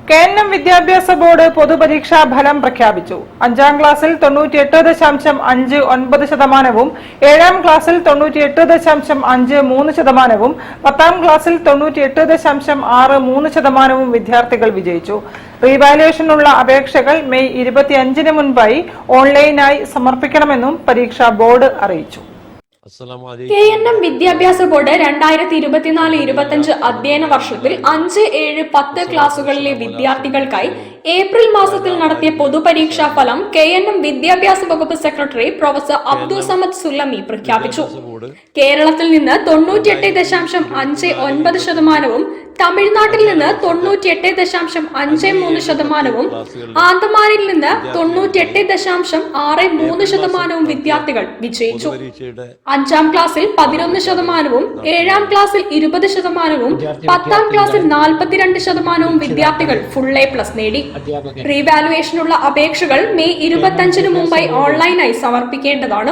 KNM വിദ്യാഭ്യാസ board പൊതുപരീക്ഷാ ഫലം പ്രഖ്യാപിച്ചു. 5ാം ക്ലാസ്സിൽ 98.59%, 7ാം ക്ലാസ്സിൽ 98.53%, 10ാം ക്ലാസ്സിൽ 98.63% വിദ്യാർത്ഥികൾ വിജയിച്ചു. റീവാലുവേഷനുള്ള അപേക്ഷകൾ മെയ് 25-ന് മുൻപായി ഓൺലൈനായി സമർപ്പിക്കണമെന്നും പരീക്ഷാ ബോർഡ് അറിയിച്ചു. KNM വിദ്യാഭ്യാസ ബോർഡ് 2024-25 അധ്യയന വർഷത്തിൽ 5, 7, 10 ക്ലാസുകളിലെ വിദ്യാർത്ഥികൾക്കായി ഏപ്രിൽ മാസത്തിൽ നടത്തിയ പൊതുപരീക്ഷാ ഫലം KNM വിദ്യാഭ്യാസ വകുപ്പ് സെക്രട്ടറി പ്രൊഫസർ അബ്ദുൾ സമദ് സുല്ലമി പ്രഖ്യാപിച്ചു. കേരളത്തിൽ നിന്ന് 98.59%, തമിഴ്നാട്ടിൽ നിന്ന് 98.53%, ആന്തമാനിൽ നിന്ന് 98.63% വിദ്യാർത്ഥികൾ വിജയിച്ചു. 5ാം ക്ലാസ്സിൽ 11%, 7ാം ക്ലാസ്സിൽ 20%, 10ാം ക്ലാസ്സിൽ 42% വിദ്യാർത്ഥികൾ ഫുൾ A+ നേടി. റീവാലുവേഷനുള്ള അപേക്ഷകൾ മെയ് 25-ന് മുമ്പായി ഓൺലൈനായി സമർപ്പിക്കേണ്ടതാണ്.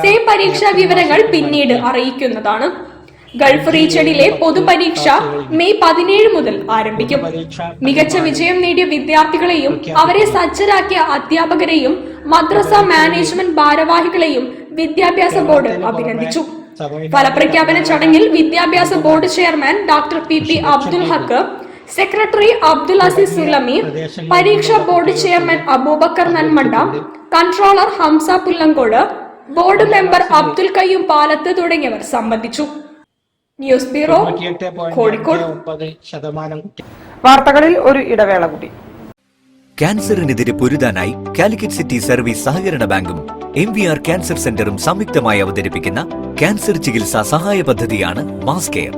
സെയിം പരീക്ഷാ വിവരങ്ങൾ പിന്നീട് അറിയിക്കുന്നതാണ്. ഗൾഫ് റീജിയണിലെ പൊതുപരീക്ഷ മെയ് 17 മുതൽ ആരംഭിക്കും. മികച്ച വിജയം നേടിയ വിദ്യാർത്ഥികളെയും അവരെ സജ്ജരാക്കിയ അധ്യാപകരെയും മദ്രസ മാനേജ്മെന്റ് ഭാരവാഹികളെയും വിദ്യാഭ്യാസ ബോർഡ് അഭിനന്ദിച്ചു. ഫലപ്രഖ്യാപന ചടങ്ങിൽ വിദ്യാഭ്യാസ board chairman doctor PP Abdul Haq, secretary Abdul Azeez Sullami, പരീക്ഷാ board chairman Aboobacker Nanmanda, controller Hamza Pullangode, board member Abdul Qayyum Palath തുടങ്ങിയവർ സംബന്ധിച്ചു. News bureau, Kozhikode. വാർത്തകളിൽ ഒരു ഇടവേള കൂടി. ക്യാൻസറിനെതിരെ പൊരുതാനായി കാലിക്കറ്റ് സിറ്റി സർവീസ് സഹകരണ ബാങ്കും MVR ക്യാൻസർ സെന്ററും സംയുക്തമായി അവതരിപ്പിക്കുന്ന ക്യാൻസർ ചികിത്സാ സഹായ പദ്ധതിയാണ് മാസ് കെയർ.